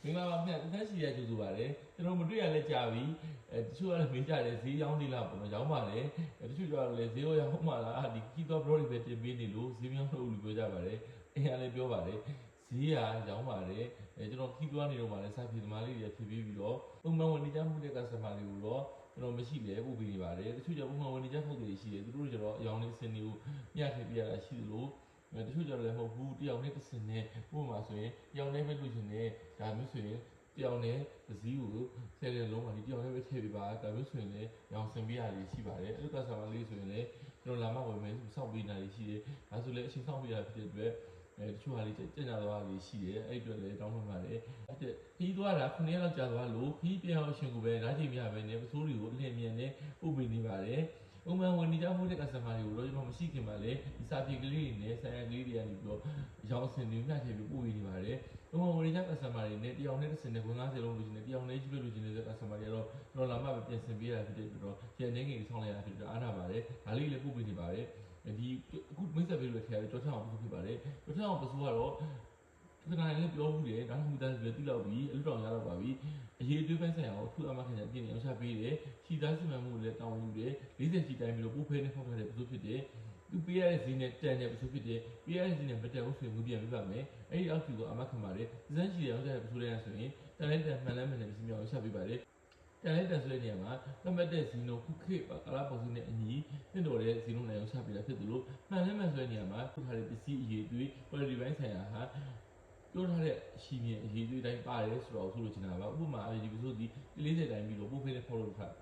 မင်္ဂလာပါခင်ဗျာတန်းစီရကြိုဆိုပါရစေကျွန်တော်မတွေ့ရလဲကြာပြီတချို့ကလည်းမေးကြတယ်ဈေးရောင်းနေလားပေါ့နော်ရောင်းပါတယ်တချို့ကျတော့လည်းဈေးရောင်းမှလားဒီခီးတော့ bro တွေပဲတင်ပေးနေလို့ဈေးမရောင်းလို့လူပြောကြပါတယ်အရင်ကလည်းပြောပါတယ်ဈေးကရောင်းပါတယ်ကျွန်တော်ခီးသွားနေတော့မှလည်းစာပြေသမားလေးတွေဖြည့်ပြီးတော့ပုံမှန်ဝင်နေကြမှုတဲ့ customer တွေကိုတော့ကျွန်တော်မရှိလဲပို့ပေးနေပါတယ်တချို့ကျပုံမှန်ဝင်နေကြမှုတွေရှိတယ်သူတို့ကျတော့အယောင်လေးစင်တွေကိုမျှထည့်ပြရတာရှိသလိုတချို့ကျတော့လည်းမဟုတ်ဘူးတယောက်နဲ့တစ်စင်နဲ့ဥပမာဆိုရင်တယောက်နဲ့ပဲလို့ရှင်နေဒါမျိုးဆိုရင်တယောက်နဲ့သစည်းကိုဆယ်တဲ့လုံးမှာဒီတယောက်နဲ့ပဲထည့်ပေးပါဒါမျိုးဆိုရင်လည်းရောင်စင်ပေးရလေးရှိပါတယ်အဲ့လိုကစားမလေးဆိုရင်လည်းကျွန်တော်လာမှဝင်မယ်စောင့်ပေးနေတာရှိတယ်ဒါဆိုလည်းအချိန်စောင့်ပေးရဖြစ်တဲ့အတွက်တချို့ဟာလေးကြင်ကြသွားလေးရှိတယ်အဲ့အတွက်လည်းတောင်းပန်ပါတယ်အဲ့ဒါခီးသွားတာ9ရက်လောက်ကြာသွားလို့ခီးပြန်အောင်ရှင်ကိုပဲဓာတ်ချိန်ပြပဲနဲ့ပစိုးတွေကိုအလင်းမြန်နဲ့ပို့ပေးနေပါတယ်ဥပမာဝင်နေကြမှုတဲ့ customer တွေကိုတော့ကျွန်တော်မရှိခင်မှာလေဒီစာပြေကလေးတွေနဲ့ဆိုင်ရကလေးတွေကနေပြီးတော့ရောင်းစင်တွေမျှထည့်ပြီးပို့ပေးနေပါတယ်ဥပမာဝင်နေကြ customer တွေနဲ့တယောက်နဲ့တစ်စင်နဲ့50လုံးလို့ရှိနေတယောက်နဲ့ကြီးပဲလို့ရှိနေတဲ့ customer တွေကတော့ကျွန်တော်လာမှပဲပြင်ဆင်ပေးရတာဖြစ်တဲ့တော့ကျန်နေငယ်ဆောင်းလိုက်ရတာဖြစ်တော့အားနာပါတယ်ဒါလေးလည်းပို့ပေးနေပါတယ်ဒီအခုမိတ်ဆက်ပေးလို့ထည့်ရတော့ထောက်အောင်ပို့ပေးပါတယ်တော့ထောက်အောင်ပစိုးကတော့ခဏလေးပြောမှုတယ်ဒါမှမဟုတ်လည်းတိလောက်ပြီးအလူတော်ရတော့ပါပြီအရေးအသွေးပိုင်းဆိုင်ရာကိုသူ့အမခင်ကအပြည့်နဲ့အောင်ချပေးတယ်ခြိသားစီမံမှုလည်းတောင်းယူတယ်40ချီတိုင်းပြီးတော့ပို့ဖဲနဲ့ဖောက်ထားတဲ့ပစိုးဖြစ်တယ်သူပေးရတဲ့ဈေးနဲ့တန်တဲ့ပစိုးဖြစ်တယ်ပေးရတဲ့ဈေးနဲ့မတန်ဘူးဆိုရင်ငွေပြန်ပေးပါမယ်အဲ့ဒီအောက်ကျတော့အမခင်ပါတယ်စမ်းချီရအောင်ချတဲ့ပစိုးတွေကဆိုရင်တန်လိုက်တန်မှန်လဲမှန်တယ်ပစိုးမျိုးအောင်ချပေးပါတယ်တန်လိုက်တန်ဆိုတဲ့နေရာမှာသတ်မှတ်တဲ့ဇီနိုခုခေတ်ကလာပုံစံနဲ့အညီဖြစ်တော်တဲ့ဇီနိုနဲ့အောင်ချပေးတာဖြစ်တယ်လို့မှန်လဲမှန်ဆိုတဲ့နေရာမှာထူထားတဲ့ပစ္စည်းအရေးအသွေး quality ပိုင်းဆိုင်ရာဟာပြောထားတဲ့အရှိမြင်အရေးသွေးတိုင်းပါတယ်ဆိုတော့ဆိုလို့ချင်တာပါဥပမာဒီပစိုးဒီ40တိုင်းပြီးတော့ပို့ဖဲနဲ့ဖောက်လို့ထား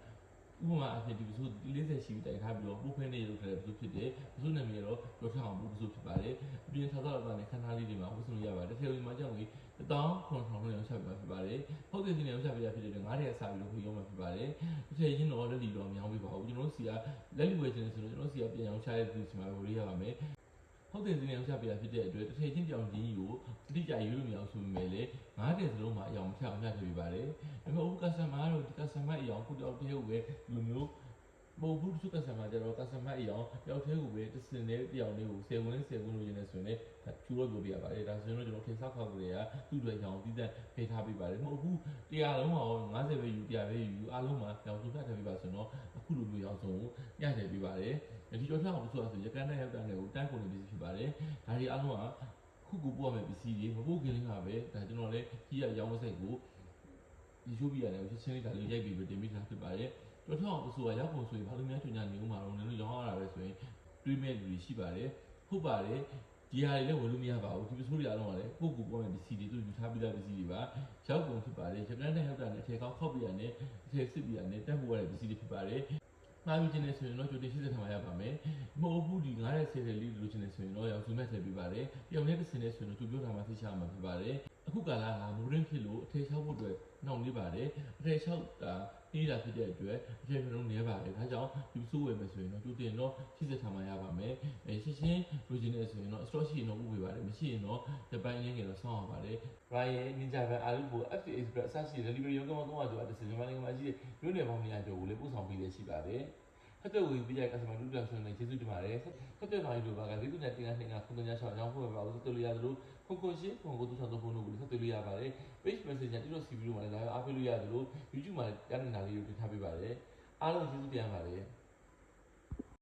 ဥပမာအဖြစ်ဒီပစိုးဒီ40ရှိတိုင်ထားပြီးတော့ပို့ဖဲနဲ့ရုပ်ထားတဲ့ပစိုးဖြစ်တယ်ပစိုးနာမည်ကတော့ပြောထားအောင်ပစိုးဖြစ်ပါတယ်အပြင်ထားတော့တာနဲ့ခန်းသားလေးတွေမှာဝတ်စုံရပါတယ်တစ်ထည်ဝင်မှာကြောင့်ကြီး19000နဲ့ရောက်ချပြပါဖြစ်ပါတယ်ဟုတ်တယ်ဒီနေ့ရောက်ချပြရဖြစ်တဲ့9ရက်စာပြီးလို့ခွင့်ရောမှာဖြစ်ပါတယ်တစ်ထည်ချင်းတော့လက်လီတော့မရောင်းပေးပါဘူးကျွန်တော်တို့စီကလက်လီဝယ်ခြင်းဆိုတော့ကျွန်တော်စီကပြန်ရောင်းချရတဲ့သူစီမှာဝယ်ရပါမယ်ဟုတ်တယ်ဒီနေ့ရောက်ချပြရဖြစ်တဲ့အတွက်တစ်ထည်ချင်းပြောင်းခြင်းကြီးကိုတိတိကျရွေးလို့မရအောင်ဆိုပေမဲ့လည်း9တဲ့စလုံးမှာအယောင်ဖြောင်းမျှထည့်ပေးပါတယ်ဒါပေမဲ့ဥပကစမတို့ဒီကစမအယောင်ခုတော့တည်းဟုတ်ပဲလူမျိုးမဟုတ်ဘူးသူကစမကြတော့ကစမအယောင်ယောက်သေးကိုပဲတစ်စင်နဲ့တယောက်လေးကို10ဝင်လို့ရင်းနေဆိုရင်လည်းကျူတော့ပြောပြရပါတယ်ဒါဆိုရင်တော့ကျွန်တော်ထိဆောက်ခေါက်ကြရသူ့အတွက်ရောင်ပြီးသက်ဖေးထားပေးပါတယ်မဟုတ်ဘူးတရားလုံးမှာ50ပဲယူ100ပဲယူအားလုံးမှာရောင်စုဖြတ်ထည့်ပေးပါဆိုတော့အခုလိုမျိုးရောင်စုံကိုညှထည့်ပေးပါတယ်ဒီတော့ထောက်အောင်ဆိုရကန်းနဲ့ရောက်တဲ့ကိုတန်းကုန်နေပြီဖြစ်ပါတယ်ဒါတွေအားလုံးကခုပို့ရမယ့်ပစ္စည်းတွေမပို့ခင်လေးကပဲဒါကျွန်တော်လည်းကြီးရရောင်းစိတ်ကိုဒီချိုးပြရတယ်ချက်ချင်းလေးဒါလေးရိုက်ပြီးတင်ပြီးထားဖြစ်ပါတယ်တော်ထောက်အောင်ဆိုရရောက်ပုံဆိုရင်ဘာလို့များထွင်ကြနေဦးမှာတော့လည်းရောင်းရတာပဲဆိုရင်တွေးမဲ့လူတွေရှိပါတယ်ဟုတ်ပါတယ်ဒီဟာတွေလည်းဝယ်လို့မရပါဘူးဒီပစိုးတွေအားလုံးကလည်းကိုယ့်ကိုယ်ပေါ်မဲ့ပစ္စည်းတွေသူယူထားပြီးသားပစ္စည်းတွေပါရောက်ပုံဖြစ်ပါတယ်ဂျပန်နဲ့ရောက်တာနဲ့အထည်ကောက်ခောက်ပြရနဲ့အထည်စစ်ပြရနဲ့တက်ဖို့ရတဲ့ပစ္စည်းတွေဖြစ်ပါတယ်မှားယူခြင်းနဲ့ဆိုရင်တော့ကြိုတင်80ထားမှရပါမယ်မဟုတ်ဘူးဒီ90လေးလိုချင်နေဆိုရင်တော့ရောင်စုမဲ့ထည့်ပေးပါတယ်တယောက်နဲ့တစ်စင်နဲ့ဆိုရင်တော့သူပြောထားမှသိချမှာဖြစ်ပါတယ်အခုကာလကမိုးရင်းဖြစ်လို့အထည်ချောက်ဖို့အတွက်နှောင့်နှေးပါတယ်အထည်ချောက်တာနှေးတာဖြစ်တဲ့အတွက်အထည်မျိုးလုံးနည်းပါတယ်ဒါကြောင့်ဒီစိုးဝယ်မယ်ဆိုရင်တော့ကြိုတင်တော့80ထားမှရပါမယ်ရှင်းရှင်းလိုချင်နေဆိုရင်တော့ stock ရှိရင်တော့ဥပ္ပေပါတယ်မရှိရင်တော့ဒီပိုင်းရင်းငယ်တော့ဆောင်းရပါတယ် Ryan Ninja Van အားလုံးကို FA Express အစရှိ delivery ရောင်းကောင်းတော့အတစင်မြန်မာနိုင်ငံမှာရှိတဲ့မြို့နယ်ပေါင်းများကျော်ကိုလည်းပို့ဆောင်ပေးရရှိပါတယ်ဖက်တဲ့ဝင်ပြရကစမလူတောင်ဆွေးနေကျေးဇူးတင်ပါတယ်ဖက်တဲ့နိုင်လိုပါကလေးခုနဲ့တင်တဲ့ငါခုညချောင်းအောင်ဖို့ပဲပါလို့တူလို့ရတယ်လို့ခုရှိခုကိုတူချောင်းတော့ဖုန်းလို့ကိုဆက်တူလို့ရပါတယ် page message နဲ့တိတော့ CV လို့မှာလည်းအားပေးလို့ရတယ်လို့ YouTube မှာတန်းနေတာလေးကိုတင်ထားပေးပါတယ်အားလုံးကျေးဇူးတင်ပါတယ်